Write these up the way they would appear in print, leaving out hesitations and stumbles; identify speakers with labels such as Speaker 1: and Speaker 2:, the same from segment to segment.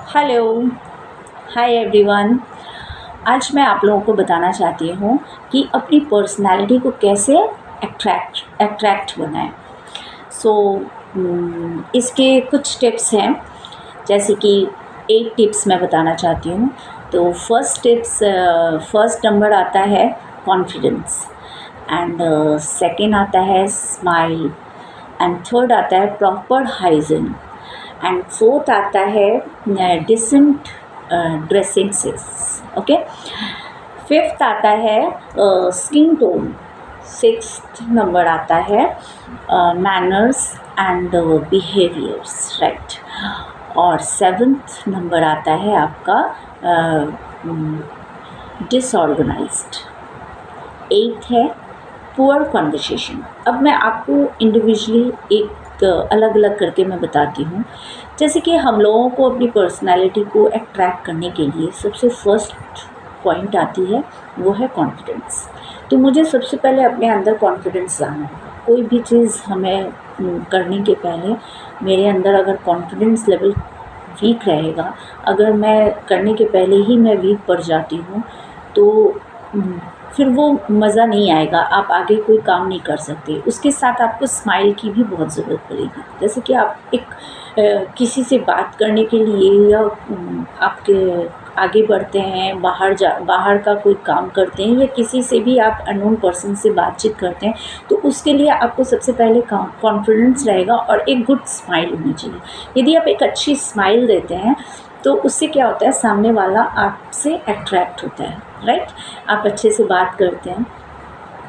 Speaker 1: Hello, hi everyone. आज मैं आप लोगों को बताना चाहती हूँ कि अपनी पर्सनैलिटी को कैसे अट्रैक्ट बनाएं। सो इसके कुछ टिप्स हैं, जैसे कि 8 टिप्स मैं बताना चाहती हूँ। तो फर्स्ट नंबर आता है कॉन्फिडेंस, एंड सेकंड आता है स्माइल, एंड थर्ड आता है प्रॉपर हाइजीन, एंड फोर्थ आता है decent dressing sense. Okay, fifth आता है स्किन टोन, सिक्स्थ नंबर आता है मैनर्स एंड बिहेवियर्स, राइट। और सेवन्थ नंबर आता है आपका डिसऑर्गेनाइज्ड। एट्थ है पुअर कन्वर्सेशन। अब मैं आपको इंडिविजुअली एक अलग अलग करके मैं बताती हूँ। जैसे कि हम लोगों को अपनी पर्सनैलिटी को अट्रैक्ट करने के लिए सबसे फर्स्ट पॉइंट आती है, वो है कॉन्फिडेंस। तो मुझे सबसे पहले अपने अंदर कॉन्फिडेंस लाना होगा। कोई भी चीज़ हमें करने के पहले मेरे अंदर अगर कॉन्फिडेंस लेवल वीक रहेगा, अगर मैं करने के पहले ही मैं वीक पड़ जाती हूँ, तो फिर वो मज़ा नहीं आएगा, आप आगे कोई काम नहीं कर सकते। उसके साथ आपको स्माइल की भी बहुत ज़रूरत पड़ेगी। जैसे कि आप किसी से बात करने के लिए या आपके आगे बढ़ते हैं, बाहर का कोई काम करते हैं, या किसी से भी आप अननोन पर्सन से बातचीत करते हैं, तो उसके लिए आपको सबसे पहले कॉन्फिडेंस रहेगा और एक गुड स्माइल होनी चाहिए। यदि आप एक अच्छी स्माइल देते हैं तो उससे क्या होता है, सामने वाला आपसे अट्रैक्ट होता है, राइट। आप अच्छे से बात करते हैं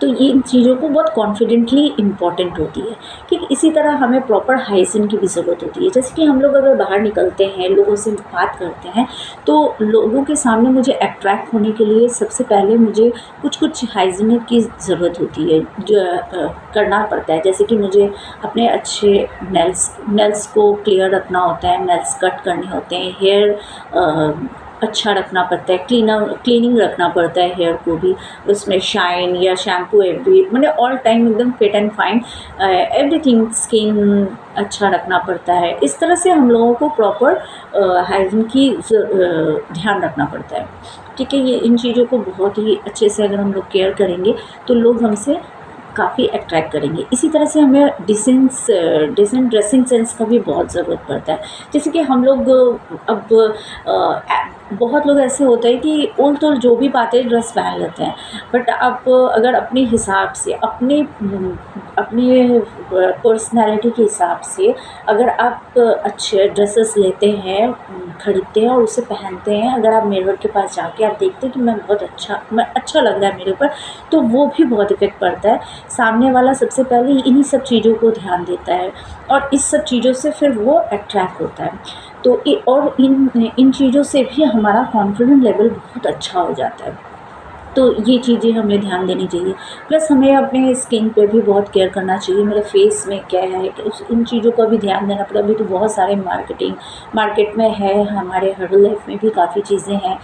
Speaker 1: तो ये इन चीज़ों को बहुत कॉन्फिडेंटली इम्पॉर्टेंट होती है। ठीक इसी तरह हमें प्रॉपर हाइजीन की भी ज़रूरत होती है। जैसे कि हम लोग अगर बाहर निकलते हैं, लोगों से बात करते हैं, तो लोगों के सामने मुझे अट्रैक्ट होने के लिए सबसे पहले मुझे कुछ हाइजीनिक की ज़रूरत होती है, जो करना पड़ता है। जैसे कि मुझे अपने अच्छे नेल्स को क्लियर रखना होता है, नेल्स कट करने होते हैं, हेयर अच्छा रखना पड़ता है, क्लीनिंग रखना पड़ता है हेयर को भी, उसमें शाइन या शैम्पू एवरी मतलब ऑल टाइम एकदम fit and fine everything, skin अच्छा रखना पड़ता है। इस तरह से हम लोगों को प्रॉपर हाइजीन की ध्यान रखना पड़ता है। ठीक है, ये इन चीज़ों को बहुत ही अच्छे से अगर हम लोग केयर करेंगे तो लोग हमसे काफ़ी अट्रैक्ट करेंगे। इसी तरह से हमें डिसेंट ड्रेसिंग सेंस का भी बहुत ज़रूरत पड़ता है। जैसे कि हम लोग अब बहुत लोग ऐसे होते हैं कि उल तो जो भी पाते हैं ड्रेस पहन लेते हैं, बट आप अगर अपने हिसाब से अपने पर्सनैलिटी के हिसाब से अगर आप अच्छे ड्रेसेस लेते हैं, खरीदते हैं और उसे पहनते हैं, अगर आप मिरर के पास जाके आप देखते हैं कि मैं अच्छा लग रहा है मेरे ऊपर, तो वो भी बहुत इफ़ेक्ट पड़ता है। सामने वाला सबसे पहले इन्हीं सब चीज़ों को ध्यान देता है और इस सब चीज़ों से फिर वो अट्रैक्ट होता है। तो और इन चीज़ों से भी हमारा कॉन्फिडेंस लेवल बहुत अच्छा हो जाता है। तो ये चीज़ें हमें ध्यान देनी चाहिए। प्लस हमें अपने स्किन पे भी बहुत केयर करना चाहिए। मेरे फेस में क्या है कि इन चीज़ों का भी ध्यान देना पड़ेगा। अभी तो बहुत सारे मार्केट में है, हमारे हर्बल लाइफ में भी काफ़ी चीज़ें हैं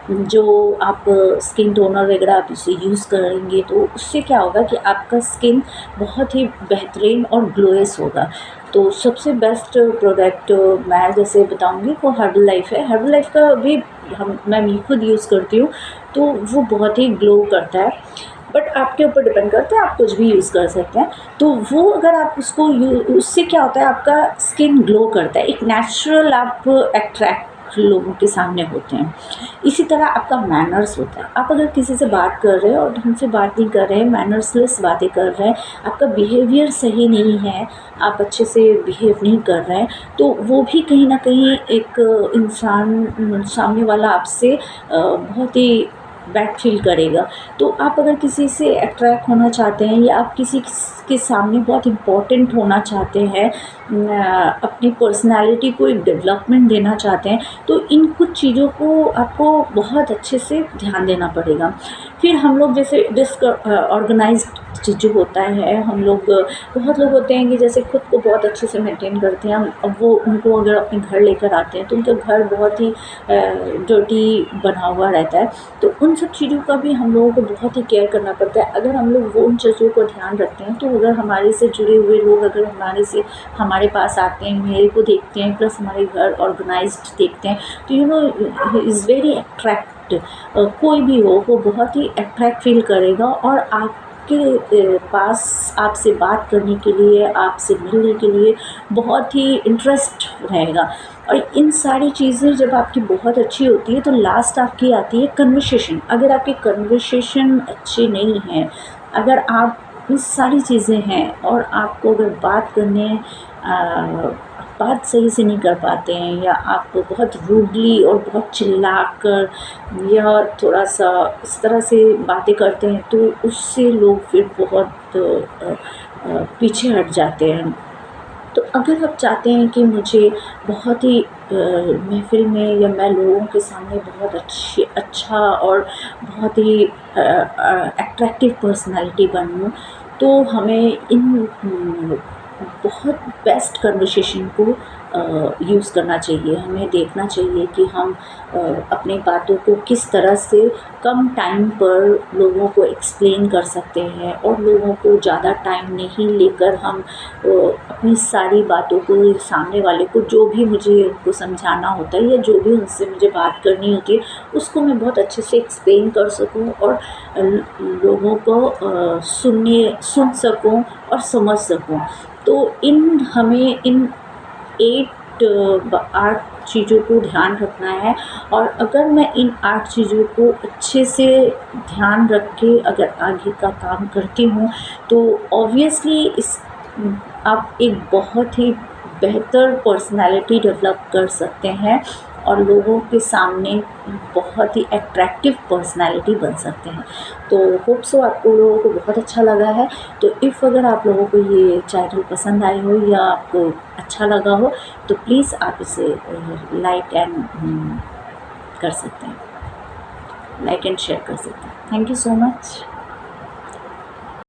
Speaker 1: जो आप स्किन टोनर वगैरह आप इसे यूज़ करेंगे तो उससे क्या होगा कि आपका स्किन बहुत ही बेहतरीन और ग्लोइस होगा। तो सबसे बेस्ट प्रोडक्ट मैं जैसे बताऊंगी वो हर्बल लाइफ है। हर्बल लाइफ का भी मैं खुद यूज़ करती हूँ, तो वो बहुत ही ग्लो करता है। बट आपके ऊपर डिपेंड करता है, आप कुछ भी यूज़ कर सकते हैं। तो वो अगर आप उसको उससे क्या होता है, आपका स्किन ग्लो करता है, एक नेचुरल आप अट्रैक्ट लोगों के सामने होते हैं। इसी तरह आपका मैनर्स होता है। आप अगर किसी से बात कर रहे हैं और ढंग से बात नहीं कर रहे हैं, मैनर्सलेस बातें कर रहे हैं, आपका बिहेवियर सही नहीं है, आप अच्छे से बिहेव नहीं कर रहे हैं, तो वो भी कहीं ना कहीं एक इंसान सामने वाला आपसे बहुत ही बैड फील करेगा। तो आप अगर किसी से अट्रैक्ट होना चाहते हैं या आप किसी के सामने बहुत इम्पोर्टेंट होना चाहते हैं, अपनी पर्सनालिटी को एक डेवलपमेंट देना चाहते हैं, तो इन कुछ चीज़ों को आपको बहुत अच्छे से ध्यान देना पड़ेगा। फिर हम लोग जैसे ऑर्गेनाइज्ड नेक्स्ट जो होता है, हम लोग बहुत लोग होते हैं कि जैसे खुद को बहुत अच्छे से मेंटेन करते हैं, अब वो उनको अगर अपने घर लेकर आते हैं तो उनका घर बहुत ही डर्टी बना हुआ रहता है। तो उन सब चीज़ों का भी हम लोगों को बहुत ही केयर करना पड़ता है। अगर हम लोग वो उन चीज़ों को ध्यान रखते हैं तो अगर हमारे से जुड़े हुए लोग अगर हमारे पास आते हैं, मेरे को देखते हैं, प्लस हमारे घर ऑर्गेनाइज्ड देखते हैं, तो you know is very attract, कोई भी हो वो बहुत ही अट्रैक्ट फील करेगा और आपके पास आपसे बात करने के लिए, आपसे मिलने के लिए बहुत ही इंटरेस्ट रहेगा। और इन सारी चीज़ें जब आपकी बहुत अच्छी होती है तो लास्ट आपकी आती है कन्वर्सेशन। अगर आपके कन्वर्सेशन अच्छे नहीं हैं, अगर आप ये सारी चीज़ें हैं और आपको अगर बात करने बात सही से नहीं कर पाते हैं, या आप बहुत रूडली और बहुत चिल्लाकर या थोड़ा-सा इस तरह से बातें करते हैं तो उससे लोग फिर बहुत पीछे हट जाते हैं। तो अगर आप चाहते हैं कि मुझे बहुत ही महफ़िल में या मैं लोगों के सामने बहुत अच्छा और बहुत ही अट्रैक्टिव पर्सनैलिटी बनूँ, तो हमें इन बहुत बेस्ट कन्वर्सेशन को यूज़ करना चाहिए। हमें देखना चाहिए कि हम अपनी बातों को किस तरह से कम टाइम पर लोगों को एक्सप्लेन कर सकते हैं और लोगों को ज़्यादा टाइम नहीं लेकर हम अपनी सारी बातों को सामने वाले को जो भी मुझे उनको समझाना होता है या जो भी उनसे मुझे बात करनी होती है उसको मैं बहुत अच्छे से एक्सप्लेन कर सकूं और लोगों को सुन सकूं और समझ सकूं। तो हमें इन 8 चीज़ों को ध्यान रखना है। और अगर मैं इन 8 चीज़ों को अच्छे से ध्यान रख के अगर आगे का काम करती हूँ तो ऑब्वियसली आप एक बहुत ही बेहतर पर्सनैलिटी डेवलप कर सकते हैं और लोगों के सामने बहुत ही अट्रैक्टिव पर्सनैलिटी बन सकते हैं। तो होप सो आपको लोगों को बहुत अच्छा लगा है। तो अगर आप लोगों को ये चैनल पसंद आई हो या आपको अच्छा लगा हो तो प्लीज़ आप इसे लाइक एंड कर सकते हैं, लाइक एंड शेयर कर सकते हैं। Thank you so much.